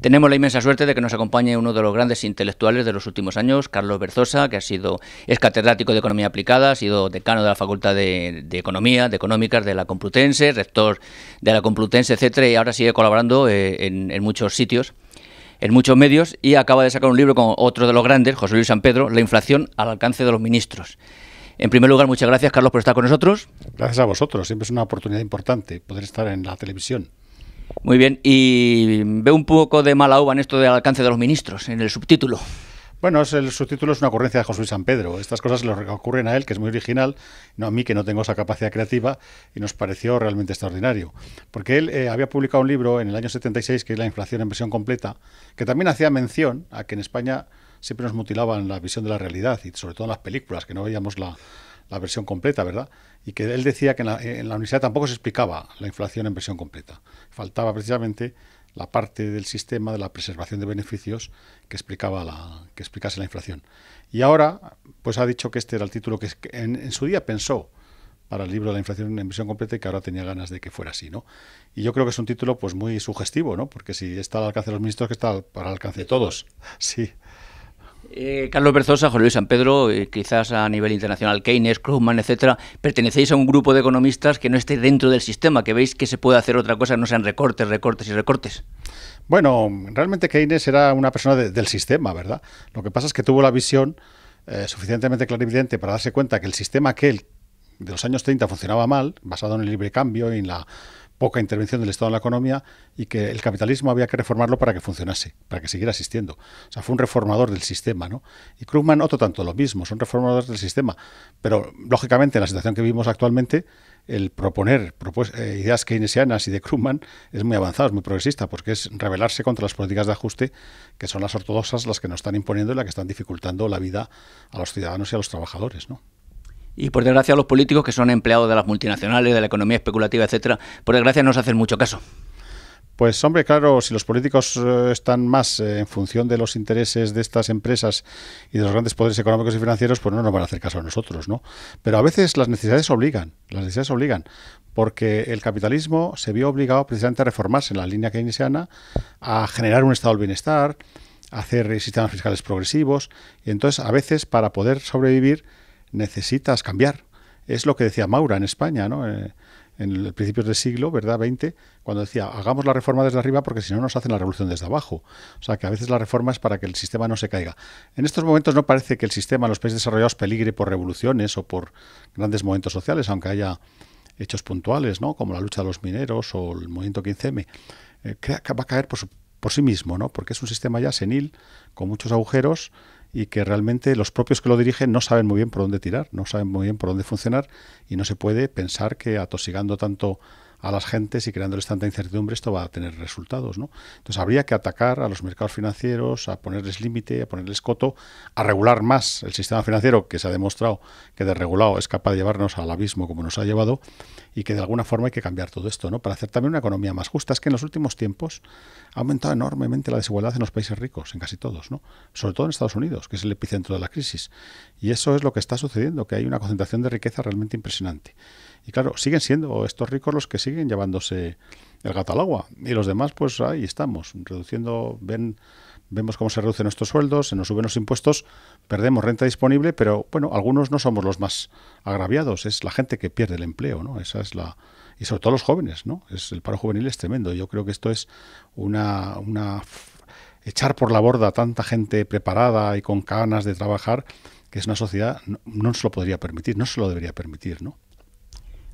Tenemos la inmensa suerte de que nos acompañe uno de los grandes intelectuales de los últimos años, Carlos Berzosa, que es catedrático de Economía Aplicada, ha sido decano de la Facultad de Economía, de Económicas de la Complutense, rector de la Complutense, etcétera, y ahora sigue colaborando en muchos sitios, en muchos medios, y acaba de sacar un libro con otro de los grandes, José Luis San Pedro, La inflación al alcance de los ministros. En primer lugar, muchas gracias, Carlos, por estar con nosotros. Gracias a vosotros, siempre es una oportunidad importante poder estar en la televisión. Muy bien, y veo un poco de mala uva en esto del alcance de los ministros, en el subtítulo. Bueno, el subtítulo es una ocurrencia de José Luis San Pedro. Estas cosas le ocurren a él, que es muy original, no a mí, que no tengo esa capacidad creativa, y nos pareció realmente extraordinario. Porque él había publicado un libro en el año 76, que es La inflación en versión completa, que también hacía mención a que en España siempre nos mutilaban la visión de la realidad, y sobre todo en las películas, que no veíamos la versión completa, ¿verdad? Y que él decía que en la universidad tampoco se explicaba la inflación en versión completa. Faltaba precisamente la parte del sistema de la preservación de beneficios que explicase la inflación. Y ahora, pues ha dicho que este era el título que en su día pensó para el libro de la inflación en versión completa y que ahora tenía ganas de que fuera así, ¿no? Y yo creo que es un título pues muy sugestivo, ¿no? Porque si está al alcance de los ministros, que está para el alcance de todos. Sí. Carlos Berzosa, José Luis San Pedro, quizás a nivel internacional, Keynes, Krugman, etcétera, pertenecéis a un grupo de economistas que no esté dentro del sistema, que veis que se puede hacer otra cosa, no sean recortes, recortes y recortes. Bueno, realmente Keynes era una persona del sistema, ¿verdad? Lo que pasa es que tuvo la visión suficientemente clarividente para darse cuenta que el sistema aquel de los años 30 funcionaba mal, basado en el libre cambio y en la poca intervención del Estado en la economía, y que el capitalismo había que reformarlo para que funcionase, para que siguiera existiendo. O sea, fue un reformador del sistema, ¿no? Y Krugman otro tanto lo mismo, son reformadores del sistema. Pero, lógicamente, en la situación que vivimos actualmente, el proponer ideas keynesianas y de Krugman es muy avanzado, es muy progresista, porque es rebelarse contra las políticas de ajuste, que son las ortodoxas las que nos están imponiendo y las que están dificultando la vida a los ciudadanos y a los trabajadores, ¿no? Y por desgracia los políticos, que son empleados de las multinacionales, de la economía especulativa, etcétera, por desgracia no se hacen mucho caso. Pues hombre, claro, si los políticos están más en función de los intereses de estas empresas y de los grandes poderes económicos y financieros, pues no nos van a hacer caso a nosotros, ¿no? Pero a veces las necesidades obligan, porque el capitalismo se vio obligado precisamente a reformarse en la línea keynesiana, a generar un estado del bienestar, a hacer sistemas fiscales progresivos, y entonces a veces para poder sobrevivir necesitas cambiar. Es lo que decía Maura en España, ¿no? En el principios del siglo, ¿verdad? 20, cuando decía, hagamos la reforma desde arriba porque si no nos hacen la revolución desde abajo. O sea, que a veces la reforma es para que el sistema no se caiga. En estos momentos no parece que el sistema en los países desarrollados peligre por revoluciones o por grandes momentos sociales, aunque haya hechos puntuales, ¿no? Como la lucha de los mineros o el movimiento 15M. Va a caer por sí mismo, ¿no? Porque es un sistema ya senil, con muchos agujeros, y que realmente los propios que lo dirigen no saben muy bien por dónde tirar, no saben muy bien por dónde funcionar, y no se puede pensar que atosigando tanto a las gentes y creándoles tanta incertidumbre esto va a tener resultados, ¿no? Entonces habría que atacar a los mercados financieros, a ponerles límite, a ponerles coto, a regular más el sistema financiero, que se ha demostrado que desregulado es capaz de llevarnos al abismo como nos ha llevado, y que de alguna forma hay que cambiar todo esto, ¿no? Para hacer también una economía más justa. Es que en los últimos tiempos ha aumentado enormemente la desigualdad en los países ricos, en casi todos, ¿no? Sobre todo en Estados Unidos, que es el epicentro de la crisis. Y eso es lo que está sucediendo, que hay una concentración de riqueza realmente impresionante. Y claro, siguen siendo estos ricos los que siguen llevándose el gato al agua. Y los demás, pues ahí estamos, reduciendo, vemos cómo se reducen nuestros sueldos, se nos suben los impuestos, perdemos renta disponible, pero bueno, algunos no somos los más agraviados, es la gente que pierde el empleo, ¿no? Esa es la... Y sobre todo los jóvenes, ¿no? El paro juvenil es tremendo. Yo creo que esto es echar por la borda a tanta gente preparada y con ganas de trabajar, que es una sociedad, no se lo podría permitir, no se lo debería permitir, ¿no?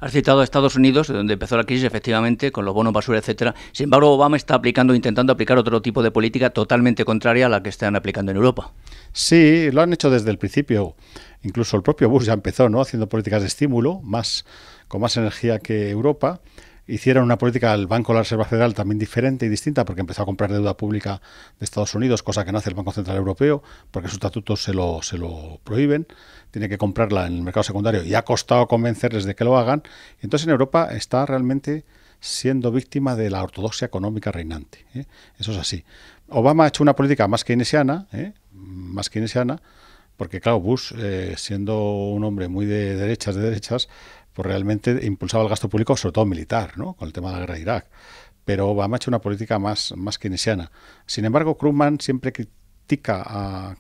Has citado a Estados Unidos, donde empezó la crisis, efectivamente, con los bonos basura, etcétera. Sin embargo, Obama está intentando aplicar otro tipo de política totalmente contraria a la que están aplicando en Europa. Sí, lo han hecho desde el principio. Incluso el propio Bush ya empezó, ¿no? Haciendo políticas de estímulo, con más energía que Europa. Hicieron una política del Banco de la Reserva Federal también diferente y distinta, porque empezó a comprar deuda pública de Estados Unidos, cosa que no hace el Banco Central Europeo, porque sus estatutos se lo prohíben. Tiene que comprarla en el mercado secundario y ha costado convencerles de que lo hagan. Entonces en Europa está realmente siendo víctima de la ortodoxia económica reinante, ¿eh? Eso es así. Obama ha hecho una política más keynesiana, porque claro, Bush, siendo un hombre muy de derechas, pues realmente impulsaba el gasto público, sobre todo militar, ¿no? Con el tema de la guerra de Irak. pero Obama ha hecho una política más keynesiana. Sin embargo, Krugman siempre critica a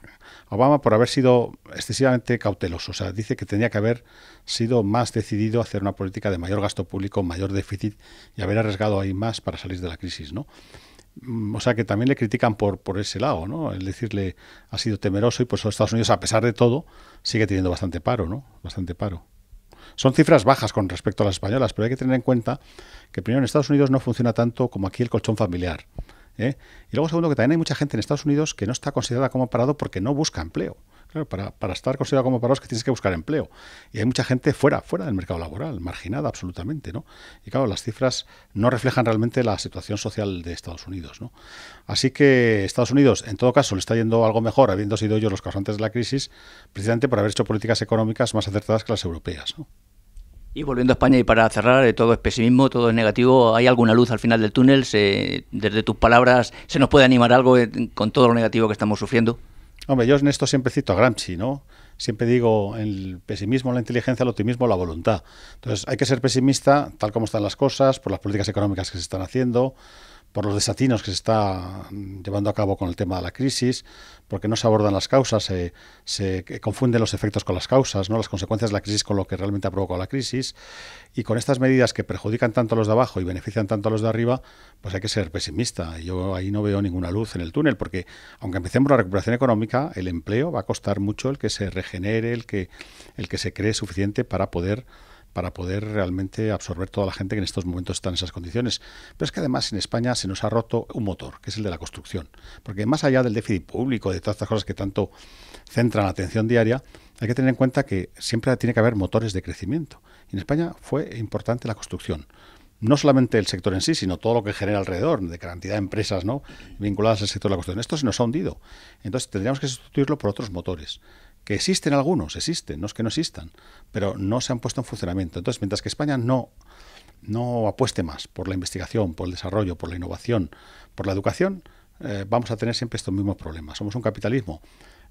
Obama por haber sido excesivamente cauteloso. O sea, dice que tenía que haber sido más decidido a hacer una política de mayor gasto público, mayor déficit y haber arriesgado ahí más para salir de la crisis, ¿no? O sea que también le critican por ese lado, ¿no? El decirle ha sido temeroso y por eso Estados Unidos, a pesar de todo, sigue teniendo bastante paro, ¿no? Bastante paro. Son cifras bajas con respecto a las españolas, pero hay que tener en cuenta que primero en Estados Unidos no funciona tanto como aquí el colchón familiar, ¿eh? Y luego segundo que también hay mucha gente en Estados Unidos que no está considerada como parado porque no busca empleo. Claro, para estar considerado como parado es que tienes que buscar empleo. Y hay mucha gente fuera del mercado laboral, marginada absolutamente, ¿no? Y claro, las cifras no reflejan realmente la situación social de Estados Unidos, ¿no? Así que Estados Unidos, en todo caso, le está yendo algo mejor, habiendo sido ellos los causantes de la crisis, precisamente por haber hecho políticas económicas más acertadas que las europeas, ¿no? Y volviendo a España y para cerrar, todo es pesimismo, todo es negativo. ¿Hay alguna luz al final del túnel? Desde tus palabras, ¿se nos puede animar algo con todo lo negativo que estamos sufriendo? Hombre, yo en esto siempre cito a Gramsci, ¿no? Siempre digo, el pesimismo, la inteligencia, el optimismo, la voluntad. Entonces, hay que ser pesimista, tal como están las cosas, por las políticas económicas que se están haciendo, por los desatinos que se está llevando a cabo con el tema de la crisis, porque no se abordan las causas, se confunden los efectos con las causas, ¿no? Las consecuencias de la crisis con lo que realmente ha provocado la crisis, y con estas medidas que perjudican tanto a los de abajo y benefician tanto a los de arriba, pues hay que ser pesimista. Yo ahí no veo ninguna luz en el túnel, porque aunque empecemos la recuperación económica, el empleo va a costar mucho el que se regenere, el que se cree suficiente para poder realmente absorber toda la gente que en estos momentos está en esas condiciones. Pero es que además en España se nos ha roto un motor, que es el de la construcción. Porque más allá del déficit público, de todas estas cosas que tanto centran la atención diaria, hay que tener en cuenta que siempre tiene que haber motores de crecimiento. Y en España fue importante la construcción. No solamente el sector en sí, sino todo lo que genera alrededor, de cantidad de empresas, ¿no?, vinculadas al sector de la construcción. Esto se nos ha hundido. Entonces tendríamos que sustituirlo por otros motores. Que existen algunos, no es que no existan, pero no se han puesto en funcionamiento. Entonces, mientras que España no apueste más por la investigación, por el desarrollo, por la innovación, por la educación, vamos a tener siempre estos mismos problemas. Somos un capitalismo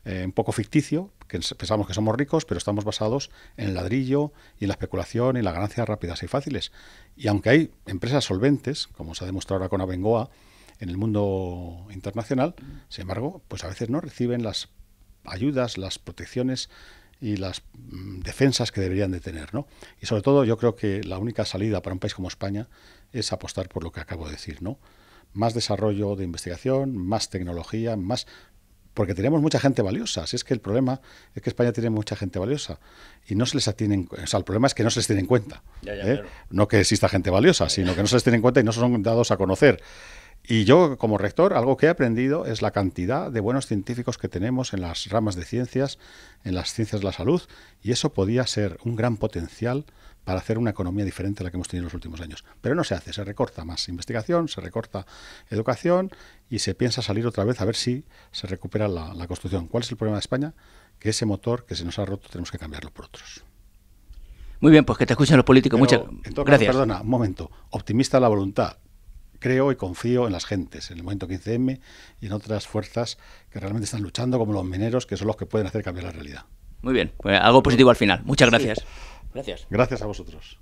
un poco ficticio, que pensamos que somos ricos, pero estamos basados en el ladrillo y en la especulación y las ganancias rápidas y fáciles. Y aunque hay empresas solventes, como se ha demostrado ahora con Abengoa, en el mundo internacional, sin embargo, pues a veces no reciben las ayudas, las protecciones y las defensas que deberían de tener, ¿no? Y sobre todo yo creo que la única salida para un país como España es apostar por lo que acabo de decir, ¿no? Más desarrollo de investigación, más tecnología, más... Porque tenemos mucha gente valiosa. Si es que el problema es que España tiene mucha gente valiosa y no se les atienen, o sea, el problema es que no se les tiene en cuenta. Claro. No que exista gente valiosa, sino que no se les tiene en cuenta y no son dados a conocer. Y yo, como rector, algo que he aprendido es la cantidad de buenos científicos que tenemos en las ramas de ciencias, en las ciencias de la salud, y eso podía ser un gran potencial para hacer una economía diferente a la que hemos tenido en los últimos años. Pero no se hace, se recorta más investigación, se recorta educación y se piensa salir otra vez a ver si se recupera la construcción. ¿Cuál es el problema de España? Que ese motor que se nos ha roto tenemos que cambiarlo por otros. Muy bien, pues que te escuchen los políticos. Muchas gracias. Perdona, un momento. Optimista la voluntad. Creo y confío en las gentes, en el movimiento 15M y en otras fuerzas que realmente están luchando, como los mineros, que son los que pueden hacer cambiar la realidad. Muy bien, pues algo positivo al final. Muchas gracias. Sí. Gracias a vosotros.